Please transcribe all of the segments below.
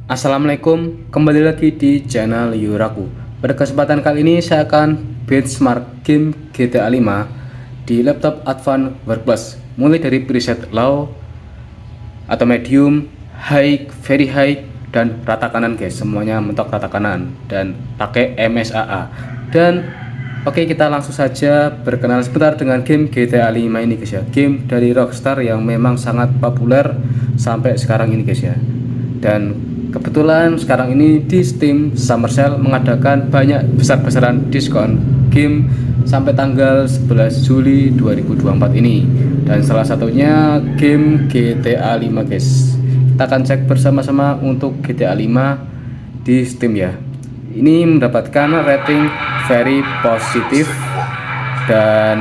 Assalamualaikum, kembali lagi di channel Yuraku. Pada kesempatan kali ini saya akan benchmark game GTA 5 di laptop Advanced Workplace, mulai dari preset low atau medium, high, very high, dan rata kanan guys. Semuanya mentok rata kanan dan pakai MSAA. Dan oke, kita langsung saja berkenalan sebentar dengan game GTA 5 ini guys ya. Game dari Rockstar yang memang sangat populer sampai sekarang ini guys ya. Dan kebetulan sekarang ini di Steam Summer Sale mengadakan banyak besar-besaran diskon game sampai tanggal 11 Juli 2024 ini. Dan salah satunya game GTA 5 guys. Kita akan cek bersama-sama untuk GTA 5 di Steam ya. Ini mendapatkan rating very positif dan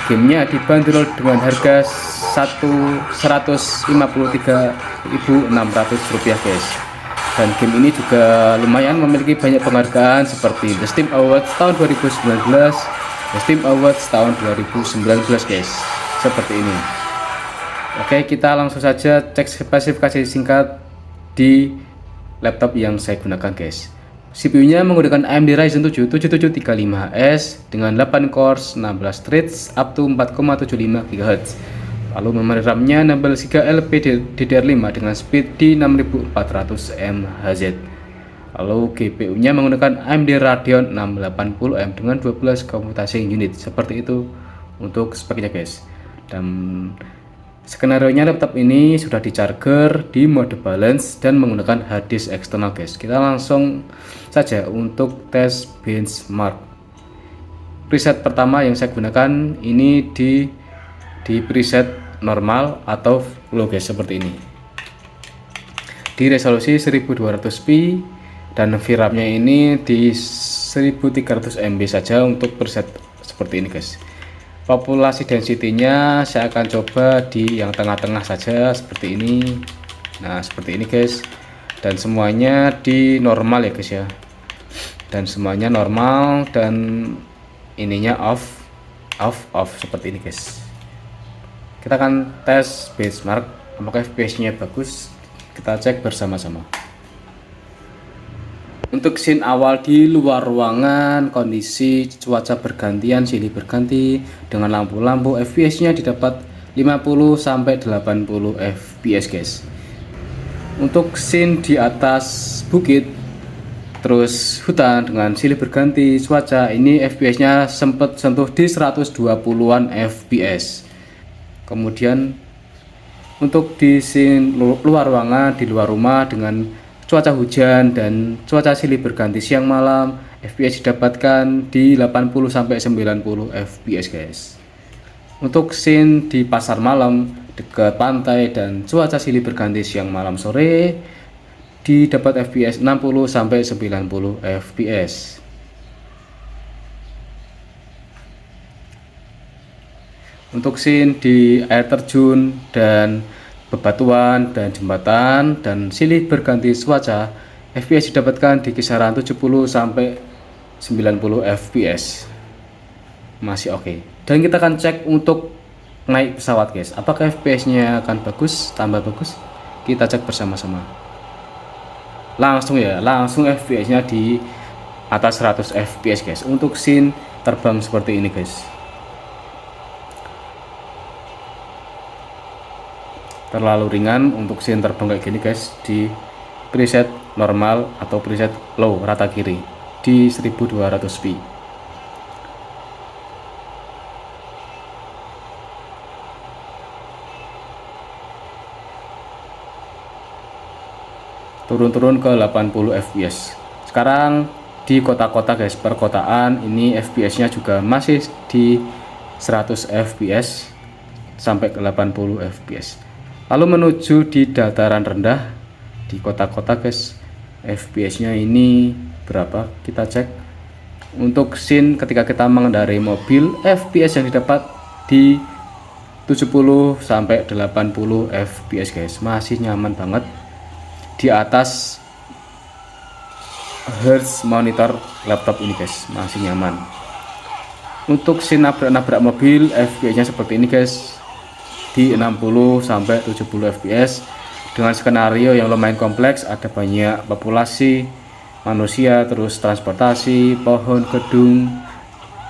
gamenya dibanderol dengan harga 153.600 rupiah guys. Dan game ini juga lumayan memiliki banyak penghargaan seperti The Steam Awards tahun 2019, The Steam Awards tahun 2019 guys. Seperti ini. Oke, kita langsung saja cek spesifikasi singkat di laptop yang saya gunakan guys. CPU-nya menggunakan AMD Ryzen 7 7735S dengan 8 cores, 16 threads, up to 4,75 GHz. Lalu memori RAM-nya 16 GB LPDDR5 dengan speed di 6400 MHz. Lalu GPU-nya menggunakan AMD Radeon 680M dengan 12 computing unit. Seperti itu untuk speknya guys. Dan skenario-nya laptop ini sudah di charger, di mode balance, dan menggunakan hard disk eksternal guys. Kita langsung saja untuk tes benchmark. Preset pertama yang saya gunakan ini di preset normal atau low guys, seperti ini. Di resolusi 1200p dan VRAM-nya ini di 1300 MB saja untuk preset seperti ini guys. Populasi density-nya saya akan coba di yang tengah-tengah saja seperti ini. Nah, seperti ini guys. Dan semuanya di normal ya guys ya. Dan semuanya normal dan ininya off seperti ini guys. Kita akan tes benchmark apakah FPS-nya bagus. Kita cek bersama-sama. Untuk scene awal di luar ruangan, kondisi cuaca bergantian, silih berganti dengan lampu-lampu, FPS-nya didapat 50 sampai 80 FPS guys. Untuk scene di atas bukit terus hutan dengan silih berganti cuaca, ini FPS-nya sempat sentuh di 120-an FPS. Kemudian untuk di scene luar ruangan, di luar rumah dengan cuaca hujan dan cuaca silih berganti siang malam, FPS didapatkan di 80 sampai 90 FPS guys. Untuk scene di pasar malam, dekat pantai dan cuaca silih berganti siang malam sore, didapat FPS 60 sampai 90 FPS. Untuk scene di air terjun dan bebatuan dan jembatan dan silih berganti cuaca, FPS didapatkan di kisaran 70 sampai 90 FPS. Masih oke. Dan kita akan cek untuk naik pesawat guys. Apakah FPS-nya akan bagus, tambah bagus? Kita cek bersama-sama. Langsung ya, langsung FPS-nya di atas 100 FPS guys. Untuk scene terbang seperti ini guys. Terlalu ringan untuk scene terbang kayak gini guys, di preset normal atau preset low rata kiri di 1200p. Turun-turun ke 80 fps. Sekarang di kota-kota guys, perkotaan ini FPS-nya juga masih di 100 fps sampai ke 80 fps. Lalu menuju di dataran rendah di kota-kota guys, FPS-nya ini berapa? Kita cek. Untuk scene ketika kita mengendarai mobil, FPS yang didapat di 70 sampai 80 FPS guys. Masih nyaman banget di atas hertz monitor laptop ini guys, masih nyaman. Untuk scene nabrak-nabrak mobil, FPS-nya seperti ini guys, di 60 sampai 70 fps dengan skenario yang lumayan kompleks, ada banyak populasi manusia, terus transportasi, pohon, gedung.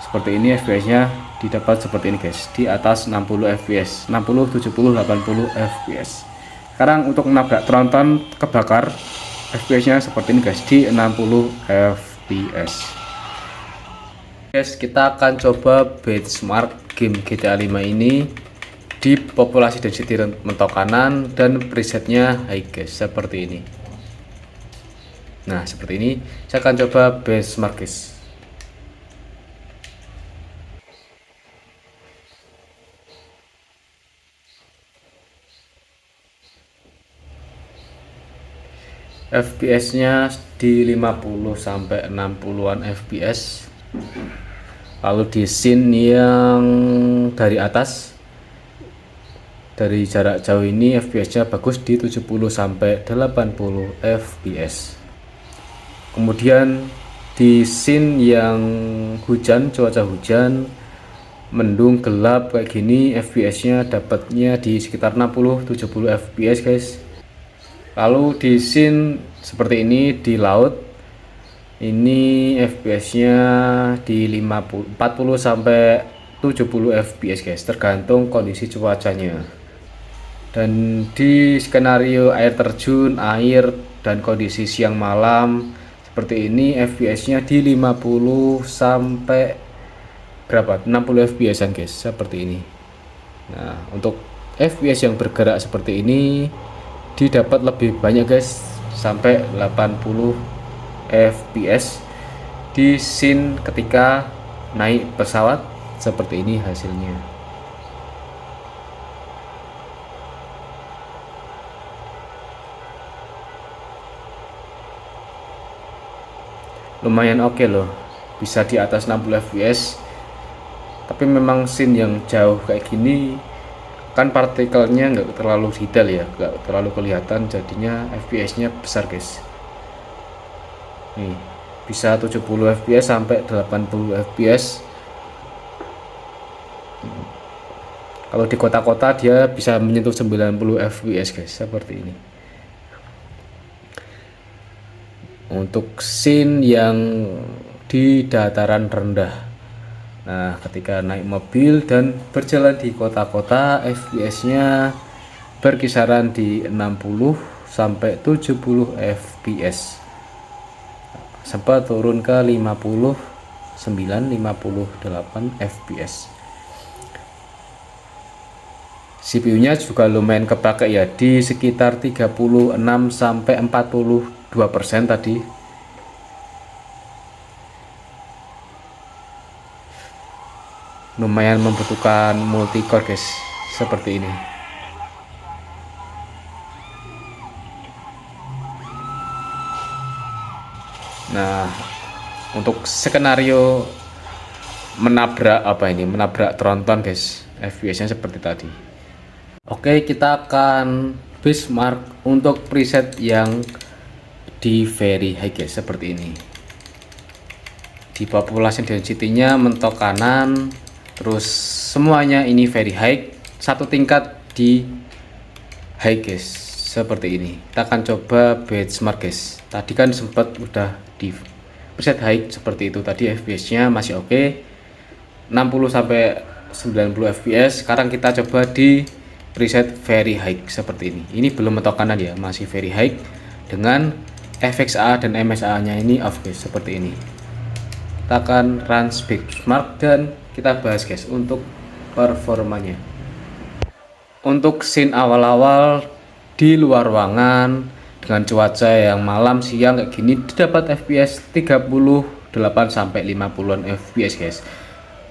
Seperti ini FPS-nya didapat seperti ini guys, di atas 60 fps, 60, 70, 80 fps. Sekarang untuk menabrak tronton kebakar, FPS-nya seperti ini guys, di 60 fps. Guys, kita akan coba benchmark game GTA 5 ini di populasi density mentok kanan dan presetnya high guys, seperti ini. Nah, seperti ini saya akan coba benchmark guys. FPS-nya di 50 sampai 60-an fps. Lalu di scene yang dari atas, dari jarak jauh ini FPS-nya bagus di 70 sampai 80 fps. Kemudian di scene yang hujan, cuaca hujan, mendung, gelap kayak gini, FPS-nya dapatnya di sekitar 60-70 fps guys. Lalu di scene seperti ini di laut, ini FPS-nya di 40 sampai 70 fps guys, tergantung kondisi cuacanya. Dan di skenario air terjun, air dan kondisi siang malam seperti ini, FPS-nya di 50 sampai berapa? 60 fps-an guys, seperti ini. Nah, untuk FPS yang bergerak seperti ini didapat lebih banyak guys, sampai 80 fps di scene ketika naik pesawat. Seperti ini hasilnya. Lumayan oke loh, bisa di atas 60 fps. Tapi memang scene yang jauh kayak gini kan partikelnya nggak terlalu detail ya, nggak terlalu kelihatan, jadinya FPS-nya besar guys. Nih bisa 70 fps sampai 80 fps. Kalau di kota-kota dia bisa menyentuh 90 fps guys, seperti ini. Untuk scene yang di dataran rendah, nah ketika naik mobil dan berjalan di kota-kota, FPS-nya berkisaran di 60 sampai 70 fps. Sempat turun ke 59, 58 fps. CPU-nya juga lumayan kepake ya, di sekitar 36 sampai 42% tadi. Lumayan membutuhkan multi core guys, seperti ini. Nah, untuk skenario menabrak menabrak tronton guys, FPS-nya seperti tadi. Oke, kita akan benchmark untuk preset yang di very high guys, seperti ini. Di populasi density-nya mentok kanan, terus semuanya ini very high, satu tingkat di high guys, seperti ini. Kita akan coba benchmark guys. Tadi kan sempat udah di preset high seperti itu tadi, FPS-nya masih oke, 60 sampai 90 fps. Sekarang kita coba di preset very high seperti ini. Ini belum mentok kanan ya, masih very high dengan FXA dan MSA-nya ini off guys, seperti ini. Kita akan run benchmark dan kita bahas guys untuk performanya. Untuk scene awal-awal di luar ruangan dengan cuaca yang malam siang kayak gini, dapat FPS 38 sampai 50-an fps guys.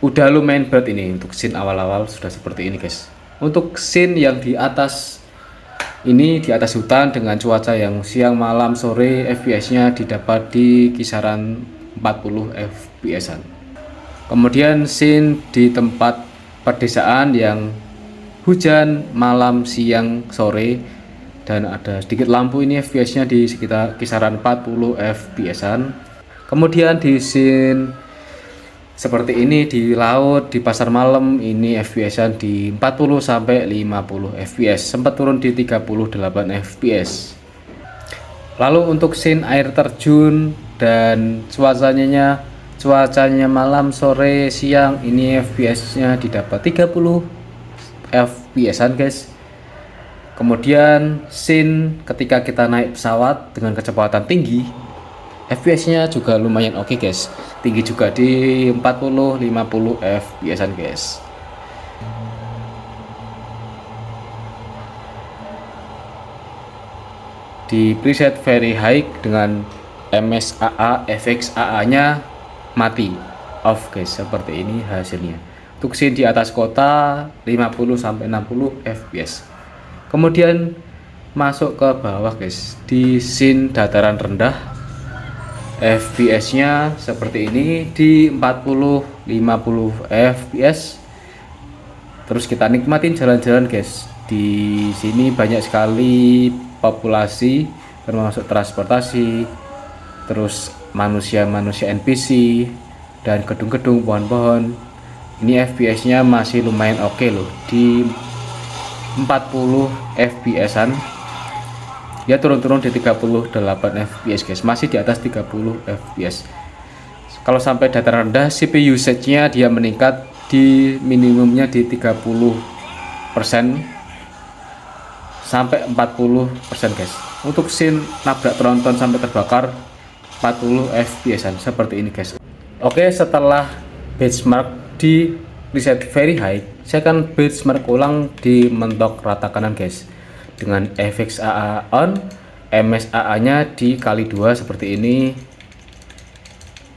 Udah lumayan berat ini untuk scene awal-awal, sudah seperti ini guys. Untuk scene yang di atas ini, di atas hutan dengan cuaca yang siang malam sore, FPS-nya didapat di kisaran 40 fps-an. Kemudian scene di tempat pedesaan yang hujan malam siang sore dan ada sedikit lampu, ini FPS-nya di sekitar kisaran 40 fps-an. Kemudian di scene Seperti ini di laut, di pasar malam ini FPS-an di 40 sampai 50 fps, sempat turun di 38 fps. Lalu untuk scene air terjun dan cuacanya malam, sore, siang, ini FPS-nya didapat 30 fps-an guys. Kemudian scene ketika kita naik pesawat dengan kecepatan tinggi, FPS-nya juga lumayan oke guys, tinggi juga di 40-50 fps-an guys. Di preset very high dengan MSAA, FXAA nya mati, off guys, seperti ini hasilnya. Untuk scene di atas kota 50-60 fps. Kemudian masuk ke bawah guys, di scene dataran rendah FPS-nya seperti ini di 40-50 fps. Terus kita nikmatin jalan-jalan guys. Di sini banyak sekali populasi, termasuk transportasi, terus manusia-manusia NPC dan gedung-gedung, pohon-pohon. Ini FPS-nya masih lumayan oke loh, di 40 fps-an. Ya turun-turun di 38 fps guys, masih di atas 30 fps. Kalau sampai dataran rendah, CPU usage-nya dia meningkat di minimumnya di 30% sampai 40% guys. Untuk scene nabrak tronton sampai terbakar 40 fps-an seperti ini guys. Oke, setelah benchmark di preset very high, saya akan benchmark ulang di mentok rata kanan guys, dengan FXAA on, MSAA nya dikali 2 seperti ini.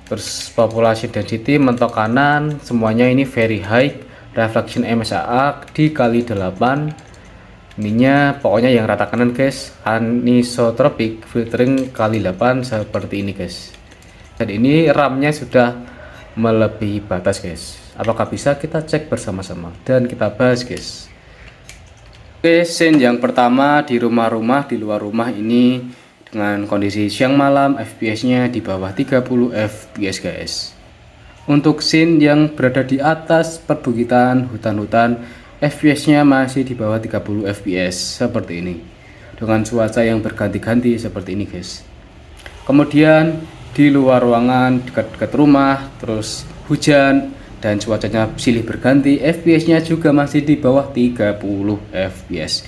Terus population density mentok kanan semuanya ini very high, reflection MSAA dikali 8. ininya pokoknya yang rata kanan guys, anisotropic filtering kali 8 seperti ini guys. Dan ini RAM nya sudah melebihi batas guys. Apakah bisa? Kita cek bersama-sama dan kita bahas guys. Oke, scene yang pertama di rumah-rumah, di luar rumah ini dengan kondisi siang malam, FPS-nya di bawah 30 fps guys. Untuk scene yang berada di atas perbukitan, hutan-hutan, FPS-nya masih di bawah 30 fps seperti ini. Dengan cuaca yang berganti-ganti seperti ini guys. Kemudian di luar ruangan, dekat-dekat rumah, terus hujan dan cuacanya silih berganti, FPS-nya juga masih di bawah 30 fps.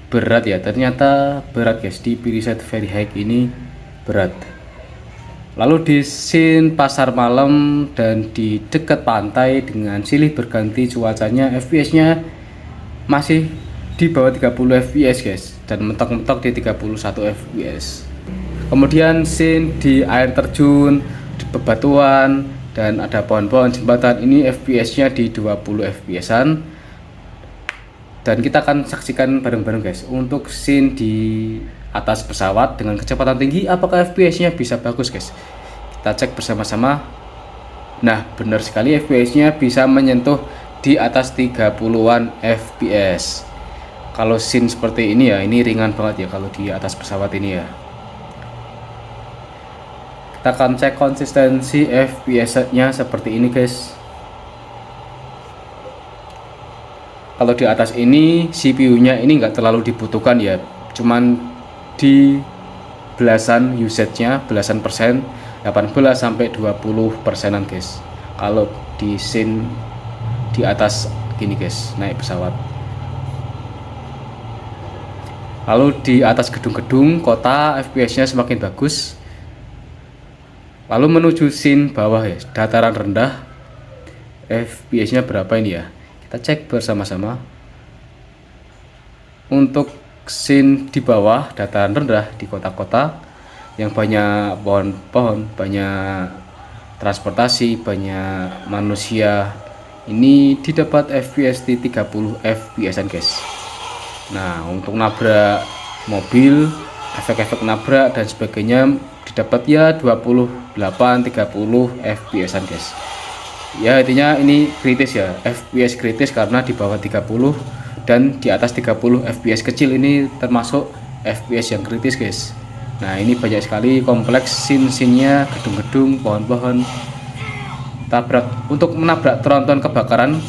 Berat ya, ternyata berat guys, di preset very high ini berat. Lalu di scene pasar malam dan di dekat pantai dengan silih berganti cuacanya, FPS-nya masih di bawah 30 fps guys, dan mentok-mentok di 31 fps. Kemudian scene di air terjun, di bebatuan, dan ada pohon-pohon, jembatan, ini FPS-nya di 20 fps-an. Dan kita akan saksikan bareng-bareng guys untuk scene di atas pesawat dengan kecepatan tinggi, apakah FPS-nya bisa bagus guys. Kita cek bersama-sama. Nah, benar sekali, FPS-nya bisa menyentuh di atas 30-an fps. Kalau scene seperti ini ya, ini ringan banget ya kalau di atas pesawat ini ya. Kita akan cek konsistensi FPS-nya seperti ini guys. Kalau di atas ini CPU-nya ini enggak terlalu dibutuhkan ya, cuman di belasan usage-nya, belasan persen, 18 sampai 20%-an guys. Kalau di scene di atas gini guys, naik pesawat. Lalu di atas gedung-gedung kota, FPS-nya semakin bagus. Lalu menuju scene bawah ya, dataran rendah, FPS-nya berapa ini ya? Kita cek bersama-sama. Untuk scene di bawah, dataran rendah di kota-kota yang banyak pohon-pohon, banyak transportasi, banyak manusia, ini didapat FPS di 30 fps-an guys. Nah, untuk nabrak mobil, efek-efek nabrak dan sebagainya didapat ya 28-30 fps-an guys. Ya intinya ini kritis ya, FPS kritis karena di bawah 30 dan di atas 30 fps kecil ini termasuk FPS yang kritis guys. Nah, ini banyak sekali kompleks scene-nya, gedung-gedung, pohon-pohon. untuk menabrak tronton kebakaran,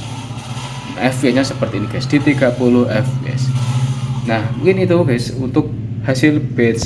FPS nya seperti ini guys, di 30 FPS. Nah mungkin itu guys untuk hasil batch